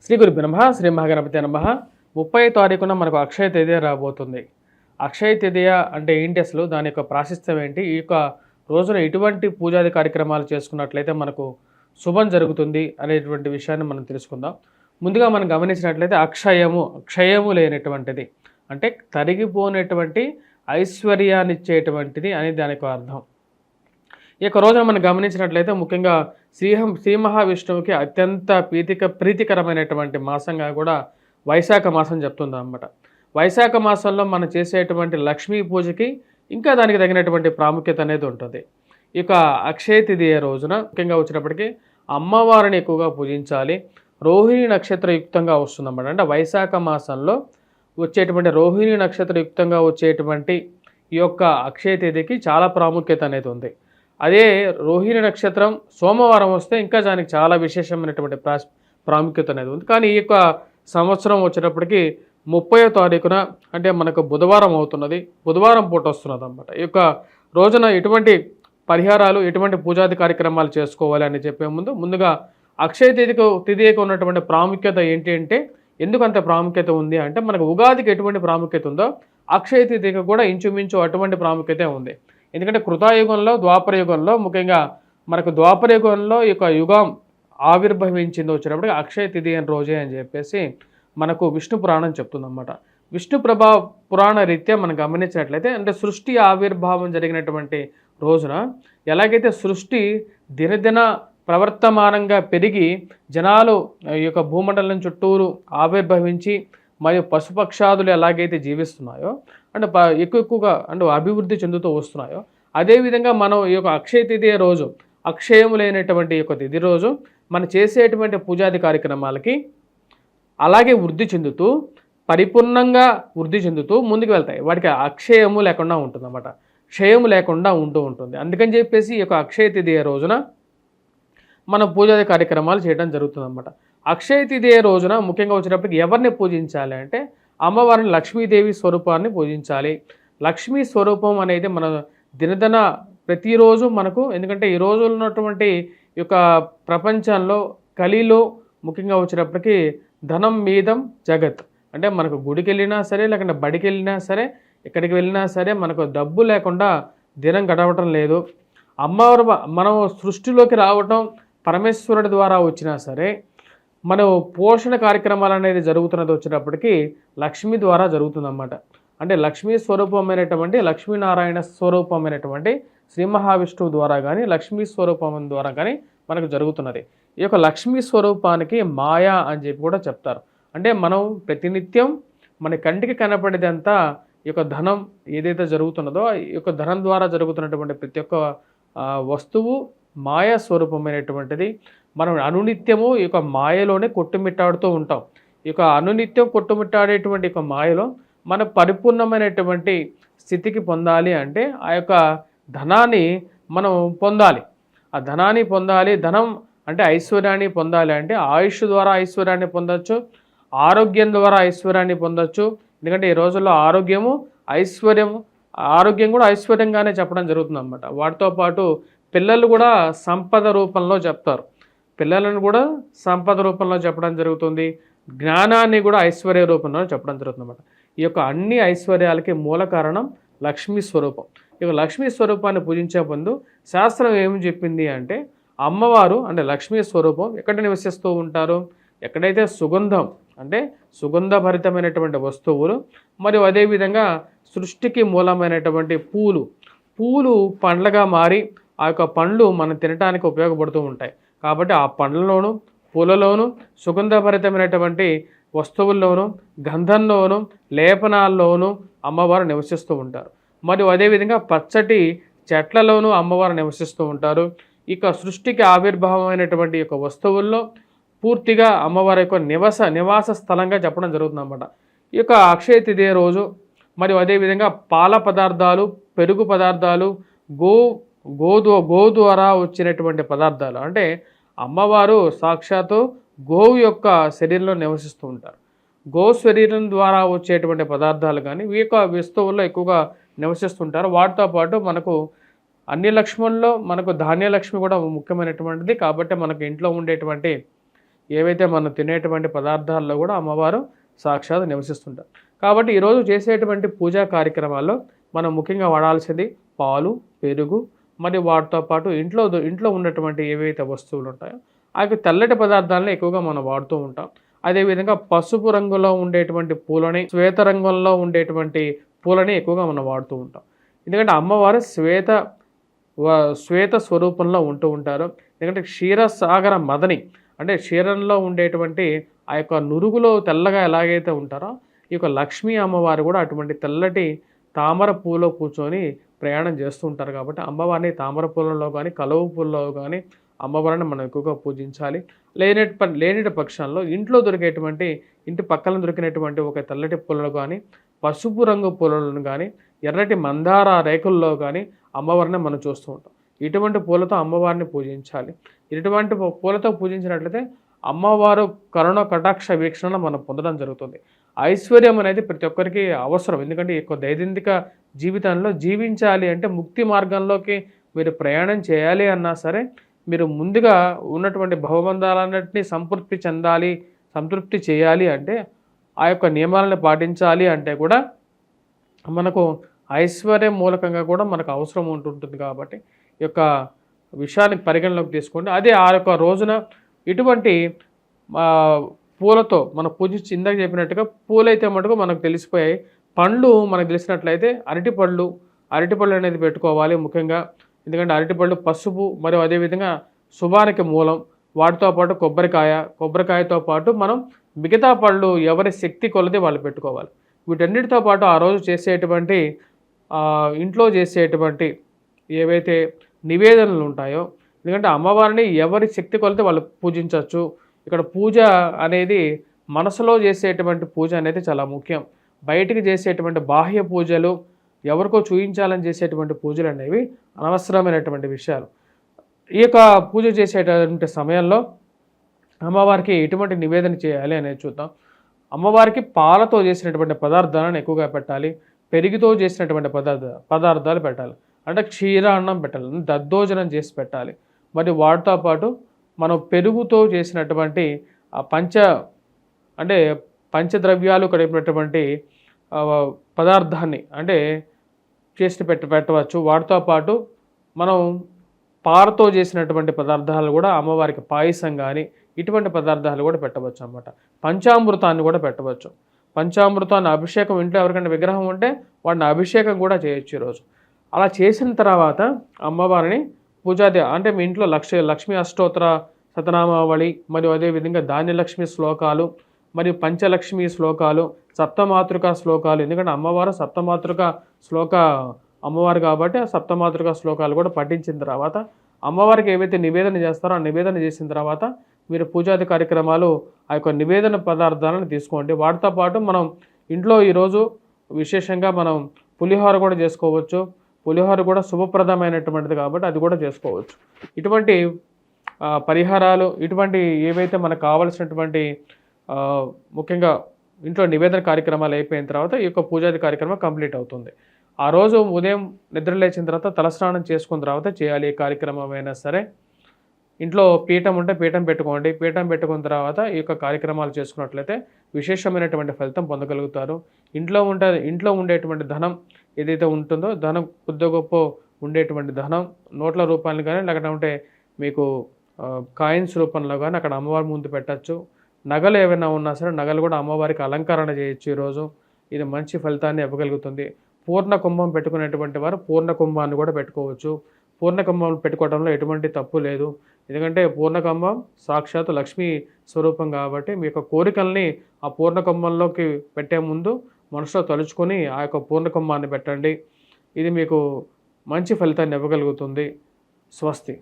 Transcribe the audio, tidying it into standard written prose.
శ్రీ గురుభ్యో నమః. శ్రీ మహాగణపతి నమః. 30 తారీఖున మనకు అక్షయ తృతీయ రాబోతుంది. అక్షయ తృతీయ అంటే ఏంటి, అసలు దాని యొక్క ప్రాశస్త్యం ఏంటి, ఈ యొక్క రోజున ఎటువంటి పూజాది కార్యక్రమాలు చేసుకున్నట్లయితే మనకు శుభం జరుగుతుంది అనేటువంటి విషయాన్ని మనం తెలుసుకుందాం. ముందుగా మనం గమనించినట్లయితే క్షయము లేనటువంటిది అంటే తరిగిపోయినటువంటి ఐశ్వర్యాన్ని ఇచ్చేటువంటిది అని దానికి అర్థం. ఈ యొక్క రోజున మనం గమనించినట్లయితే ముఖ్యంగా శ్రీ మహావిష్ణువుకి అత్యంత ప్రీతికరమైనటువంటి మాసంగా కూడా వైశాఖ మాసం చెప్తుంది అన్నమాట. వైశాఖ మాసంలో మనం చేసేటువంటి లక్ష్మీ పూజకి ఇంకా దానికి తగినటువంటి ప్రాముఖ్యత అనేది ఉంటుంది. ఇక అక్షయ తృతీయ రోజున ముఖ్యంగా వచ్చినప్పటికీ అమ్మవారిని ఎక్కువగా పూజించాలి. రోహిణి నక్షత్ర యుక్తంగా వస్తుందన్నమాట. అంటే వైశాఖ మాసంలో వచ్చేటువంటి రోహిణి నక్షత్ర యుక్తంగా వచ్చేటువంటి ఈ యొక్క అక్షయ తేదీకి చాలా ప్రాముఖ్యత అనేది ఉంది. అదే రోహిణి నక్షత్రం సోమవారం వస్తే ఇంకా దానికి చాలా విశేషమైనటువంటి ప్రాముఖ్యత అనేది ఉంది. కానీ ఈ యొక్క సంవత్సరం వచ్చేటప్పటికి 30వ తారీఖున అంటే మనకు బుధవారం అవుతున్నది, బుధవారం పూట వస్తున్నది అన్నమాట. ఈ యొక్క రోజున ఎటువంటి పరిహారాలు, ఎటువంటి పూజాది కార్యక్రమాలు చేసుకోవాలి అని చెప్పే ముందుగా అక్షయ తృతీయకు ఉన్నటువంటి ప్రాముఖ్యత ఏంటి అంటే, ఎందుకు అంత ప్రాముఖ్యత ఉంది అంటే, మనకు ఉగాదికి ఎటువంటి ప్రాముఖ్యత ఉందో అక్షయ తృతీయకు కూడా ఇంచుమించు అటువంటి ప్రాముఖ్యత ఉంది. ఎందుకంటే కృతాయుగంలో, ద్వాపర యుగంలో, ముఖ్యంగా మనకు ద్వాపర యుగంలో ఈ యొక్క యుగం ఆవిర్భవించింది వచ్చినప్పుడు అక్షయ తృతీయ రోజే అని చెప్పేసి మనకు విష్ణు పురాణం చెప్తుందన్నమాట. విష్ణు పురాణ రీత్యా మనం గమనించినట్లయితే అంటే సృష్టి ఆవిర్భావం జరిగినటువంటి రోజున ఎలాగైతే సృష్టి దినదిన ప్రవర్తమానంగా పెరిగి జనాలు ఈ యొక్క భూమండలం చుట్టూరు ఆవిర్భవించి మరియు పశుపక్షాదులు ఎలాగైతే జీవిస్తున్నాయో అంటే ఎక్కువగా అంటే అభివృద్ధి చెందుతూ వస్తున్నాయో, అదేవిధంగా మనం ఈ యొక్క అక్షయ తృతీయ రోజు, అక్షయము లేనటువంటి యొక్క తిథి రోజు మనం చేసేటువంటి పూజాది కార్యక్రమాలకి అలాగే పరిపూర్ణంగా వృద్ధి చెందుతూ ముందుకు వెళ్తాయి. వాటికి అక్షయము లేకుండా ఉంటుందన్నమాట, క్షయము లేకుండా ఉంటుంది. అందుకని చెప్పేసి ఈ యొక్క అక్షయ తృతీయ రోజున మనం పూజాది కార్యక్రమాలు చేయడం జరుగుతుందన్నమాట. అక్షయ తృతీయ రోజున ముఖ్యంగా వచ్చినప్పటికి ఎవరిని పూజించాలి అంటే అమ్మవారిని, లక్ష్మీదేవి స్వరూపాన్ని పూజించాలి. లక్ష్మీ స్వరూపం అనేది మన దినదిన ప్రతిరోజు మనకు, ఎందుకంటే ఈ రోజు ఉన్నటువంటి ఈ యొక్క ప్రపంచంలో కలిలో ముఖ్యంగా వచ్చినప్పటికీ ధనం మీదం జగత్ అంటే మనకు గుడికి వెళ్ళినా సరే, లేకుంటే బడికి వెళ్ళినా సరే, ఎక్కడికి వెళ్ళినా సరే మనకు డబ్బు లేకుండా దినం గడవటం లేదు. అమ్మవారు మనం సృష్టిలోకి రావటం పరమేశ్వరుడి ద్వారా వచ్చినా సరే, మనం పోషణ కార్యక్రమాలు అనేది జరుగుతున్నది వచ్చినప్పటికీ లక్ష్మి ద్వారా జరుగుతుందన్నమాట. అంటే లక్ష్మీ స్వరూపమైనటువంటి, లక్ష్మీనారాయణ స్వరూపమైనటువంటి శ్రీ మహావిష్ణువు ద్వారా కానీ, లక్ష్మీ స్వరూపం ద్వారా కానీ మనకు జరుగుతున్నది. ఈ యొక్క లక్ష్మీ స్వరూపానికి మాయా అని చెప్పి కూడా చెప్తారు. అంటే మనం ప్రతినిత్యం మన కంటికి కనపడేదంతా ఈ యొక్క ధనం ఏదైతే జరుగుతున్నదో, ఈ యొక్క ధనం ద్వారా జరుగుతున్నటువంటి ప్రతి ఒక్క వస్తువు మాయా స్వరూపమైనటువంటిది. మనం అనునిత్యము ఈ యొక్క మాయలోనే కొట్టుమిట్టాడుతూ ఉంటాం. ఈ యొక్క అనునిత్యం కొట్టుమిట్టాడేటువంటి యొక్క మాయలో మన పరిపూర్ణమైనటువంటి స్థితికి పొందాలి అంటే ఆ యొక్క ధనాన్ని మనం పొందాలి. ఆ ధనాన్ని పొందాలి. ధనం అంటే ఐశ్వర్యాన్ని పొందాలి అంటే ఆయుష్ ద్వారా ఐశ్వర్యాన్ని పొందొచ్చు, ఆరోగ్యం ద్వారా ఐశ్వర్యాన్ని పొందొచ్చు. ఎందుకంటే ఈ రోజుల్లో ఆరోగ్యం కూడా ఐశ్వర్యంగానే చెప్పడం జరుగుతుంది అన్నమాట. వాటితో పాటు పిల్లలు కూడా సంపద రూపంలో చెప్తారు. పిల్లలను కూడా సంపద రూపంలో చెప్పడం జరుగుతుంది. జ్ఞానాన్ని కూడా ఐశ్వర్య రూపంలో చెప్పడం జరుగుతుంది అన్నమాట. ఈ యొక్క అన్ని ఐశ్వర్యాలకి మూల కారణం లక్ష్మీ స్వరూపం. ఈ యొక్క లక్ష్మీ స్వరూపాన్ని పూజించే ముందు శాస్త్రం ఏమి చెప్పింది అంటే, అమ్మవారు అంటే లక్ష్మీ స్వరూపం ఎక్కడ నివసిస్తూ ఉంటారు, ఎక్కడైతే సుగంధం అంటే సుగంధభరితమైనటువంటి వస్తువులు, మరియు అదేవిధంగా సృష్టికి మూలమైనటువంటి పూలు పండ్లగా మారి ఆ యొక్క పండ్లు మనం తినడానికి ఉపయోగపడుతూ ఉంటాయి. కాబట్టి ఆ పండ్లలోనూ, పూలలోనూ, సుగంధభరితమైనటువంటి వస్తువుల్లోనూ, గంధంలోనూ, లేపనాల్లోనూ అమ్మవారు నివసిస్తూ ఉంటారు. మరియు అదేవిధంగా పచ్చటి చెట్లలోనూ అమ్మవారు నివసిస్తూ ఉంటారు. ఇక సృష్టికి ఆవిర్భావమైనటువంటి యొక్క వస్తువుల్లో పూర్తిగా అమ్మవారి యొక్క నివాస స్థలంగా చెప్పడం జరుగుతుంది అన్నమాట. ఈ యొక్క అక్షయ తృతీయ రోజు మరియు అదేవిధంగా పాల పదార్థాలు, పెరుగు పదార్థాలు, గో ద్వారా వచ్చినటువంటి పదార్థాలు అంటే అమ్మవారు సాక్షాత్తు గోవు యొక్క శరీరంలో నివసిస్తూ ఉంటారు. గో శరీరం ద్వారా వచ్చేటువంటి పదార్థాలు కానీ ఈ యొక్క వస్తువుల్లో ఎక్కువగా నివసిస్తుంటారు. వాటితో పాటు మనకు అన్ని లక్ష్ముల్లో మనకు ధాన్యలక్ష్మి కూడా ముఖ్యమైనటువంటిది. కాబట్టి మనకు ఇంట్లో ఉండేటువంటి ఏవైతే మనం తినేటువంటి పదార్థాల్లో కూడా అమ్మవారు సాక్షాత్ నివసిస్తుంటారు. కాబట్టి ఈరోజు చేసేటువంటి పూజా కార్యక్రమాల్లో మనం ముఖ్యంగా వాడాల్సింది పాలు, పెరుగు మరియు వాటితో పాటు ఇంట్లో ఉన్నటువంటి ఏవైతే వస్తువులు ఉంటాయో ఆ యొక్క తెల్లటి పదార్థాలను ఎక్కువగా మనం వాడుతూ ఉంటాం. అదేవిధంగా పసుపు రంగులో ఉండేటువంటి పూలని, శ్వేత రంగులో ఉండేటువంటి పూలని ఎక్కువగా మనం వాడుతూ ఉంటాం. ఎందుకంటే అమ్మవారు శ్వేత స్వరూపంలో ఉంటూ ఉంటారు. ఎందుకంటే క్షీరసాగర మదని అంటే క్షీరంలో ఉండేటువంటి ఆ యొక్క నురుగులో తెల్లగా ఎలాగైతే ఉంటారో ఈ యొక్క లక్ష్మీ అమ్మవారు కూడా అటువంటి తెల్లటి తామర పూలో కూర్చొని ప్రయాణం చేస్తూ ఉంటారు. కాబట్టి అమ్మవారిని తామర పూలలో కానీ కలువ పూలలో కానీ అమ్మవారిని మనం ఎక్కువగా పూజించాలి. లేని పక్షంలో ఇంట్లో దొరికేటువంటి ఇంటి పక్కన దొరికినటువంటి ఒక తెల్లటి పూలను కానీ పసుపు రంగు పూలను కానీ ఎర్రటి మందార రేకుల్లో కానీ అమ్మవారిని మనం చూస్తూ ఉంటాం. ఇటువంటి పూలతో అమ్మవారిని పూజించాలి. ఇటువంటి పూలతో పూజించినట్లయితే అమ్మవారు కరుణ కటాక్ష వీక్షణ మనం పొందడం జరుగుతుంది. ఐశ్వర్యం అనేది ప్రతి ఒక్కరికి అవసరం. ఎందుకంటే ఈ యొక్క దైనందిక జీవితంలో జీవించాలి అంటే ముక్తి మార్గంలోకి మీరు ప్రయాణం చేయాలి అన్నా సరే మీరు ముందుగా ఉన్నటువంటి భవబంధాలన్నింటినీ సంతృప్తి చేయాలి అంటే ఆ యొక్క నియమాలను పాటించాలి అంటే కూడా మనకు ఐశ్వర్యం మూలకంగా కూడా మనకు అవసరం ఉంటుంటుంది. కాబట్టి ఈ యొక్క విషయాన్ని పరిగణలోకి తీసుకోండి. అదే ఆ యొక్క రోజున ఇటువంటి పూలతో మనం పూజించి ఇందాక చెప్పినట్టుగా పూలైతే మటుకు మనకు తెలిసిపోయాయి. పండ్లు మనకు తెలిసినట్లయితే అరటిపళ్ళు అనేది పెట్టుకోవాలి ముఖ్యంగా. ఎందుకంటే అరటిపళ్ళు పసుపు మరియు అదేవిధంగా శుభానికి మూలం. వాటితో పాటు కొబ్బరికాయతో పాటు మనం మిగతా పళ్ళు ఎవరి శక్తి కొలది వాళ్ళు పెట్టుకోవాలి. వీటన్నిటితో పాటు ఆ రోజు చేసేటువంటి ఇంట్లో చేసేటువంటి ఏవైతే నివేదనలు ఉంటాయో, ఎందుకంటే అమ్మవారిని ఎవరి శక్తి కొలది వాళ్ళు పూజించవచ్చు. ఇక్కడ పూజ అనేది మనసులో చేసేటువంటి పూజ అనేది చాలా ముఖ్యం. బయటికి చేసేటువంటి బాహ్య పూజలు, ఎవరికో చూయించాలని చేసేటువంటి పూజలు అనేవి అనవసరమైనటువంటి విషయాలు. ఈ యొక్క పూజ చేసేటువంటి సమయంలో అమ్మవారికి ఎటువంటి నివేదన చేయాలి అనేది చూద్దాం. అమ్మవారికి పాలతో చేసినటువంటి పదార్థాలను ఎక్కువగా పెట్టాలి. పెరుగుతో చేసినటువంటి పదార్థాలు పెట్టాలి. అంటే క్షీరాన్నం పెట్టాలి, దద్దోజనం చేసి పెట్టాలి. మరి వాటితో పాటు మనం పెరుగుతో చేసినటువంటి పంచద్రవ్యాలు కలిపినటువంటి పదార్థాన్ని అంటే చేసి పెట్టవచ్చు. వాటితో పాటు మనం పాలతో చేసినటువంటి పదార్థాలు కూడా అమ్మవారికి పాయసం కానీ ఇటువంటి పదార్థాలు కూడా పెట్టవచ్చు అన్నమాట. పంచామృతాన్ని కూడా పెట్టవచ్చు. పంచామృతాన్ని అభిషేకం ఇంట్లో ఎవరికైనా విగ్రహం ఉంటే వాడిని అభిషేకం కూడా చేయొచ్చు ఈరోజు. అలా చేసిన తర్వాత అమ్మవారిని అంటే మీ ఇంట్లో లక్ష్మీ అష్టోత్తర శతనామావళి మరియు అదేవిధంగా ధాన్యలక్ష్మి శ్లోకాలు మరియు పంచలక్ష్మి శ్లోకాలు, సప్తమాతృక శ్లోకాలు. ఎందుకంటే అమ్మవారు సప్తమాతృక అమ్మవారు కాబట్టి ఆ సప్తమాతృక శ్లోకాలు కూడా పఠించిన తర్వాత అమ్మవారికి ఏవైతే నివేదన చేస్తారో ఆ నివేదన చేసిన తర్వాత మీరు పూజాది కార్యక్రమాలు ఆ యొక్క నివేదన పదార్థాలను తీసుకోండి. వాటితో పాటు మనం ఇంట్లో ఈరోజు విశేషంగా మనం పులిహోర కూడా చేసుకోవచ్చు. పులిహోర కూడా శుభప్రదమైనటువంటిది కాబట్టి అది కూడా చేసుకోవచ్చు. ఇటువంటి పరిహారాలు ఇటువంటి ఏవైతే మనకు కావలసినటువంటి ముఖ్యంగా ఇంట్లో నివేదన కార్యక్రమాలు అయిపోయిన తర్వాత ఈ యొక్క పూజాది కార్యక్రమం కంప్లీట్ అవుతుంది. ఆ రోజు ఉదయం నిద్ర లేచిన తర్వాత తలస్నానం చేసుకున్న తర్వాత చేయాలి. ఏ కార్యక్రమం అయినా సరే ఇంట్లో పీఠం ఉంటే పీఠం పెట్టుకోండి. పీఠం పెట్టుకున్న తర్వాత ఈ యొక్క కార్యక్రమాలు చేసుకున్నట్లయితే విశేషమైనటువంటి ఫలితం పొందగలుగుతారు. ఇంట్లో ఉండేటువంటి ధనం ఏదైతే ఉంటుందో ధనం కొద్ది గొప్ప ఉండేటువంటి ధనం నోట్ల రూపాయలు కానీ లేకపోతే మీకు కాయిన్స్ రూపంలో కానీ అక్కడ అమ్మవారి ముందు పెట్టచ్చు. నగలు ఏమైనా ఉన్నా సరే నగలు కూడా అమ్మవారికి అలంకరణ చేయొచ్చు. ఈరోజు ఇది మంచి ఫలితాన్ని ఇవ్వగలుగుతుంది. పూర్ణ కుంభం పెట్టుకునేటువంటి వారు పూర్ణ కుంభాన్ని కూడా పెట్టుకోవచ్చు. పూర్ణ కుంభం పెట్టుకోవడంలో ఎటువంటి తప్పు లేదు. ఎందుకంటే పూర్ణ కుంభం సాక్షాత్ లక్ష్మీ స్వరూపం కాబట్టి మీ యొక్క కోరికల్ని ఆ పూర్ణ కుంభంలోకి పెట్టే ముందు మనసులో తలుచుకొని ఆ యొక్క పూర్ణ కుంభాన్ని పెట్టండి. ఇది మీకు మంచి ఫలితాన్ని ఇవ్వగలుగుతుంది. స్వస్తి.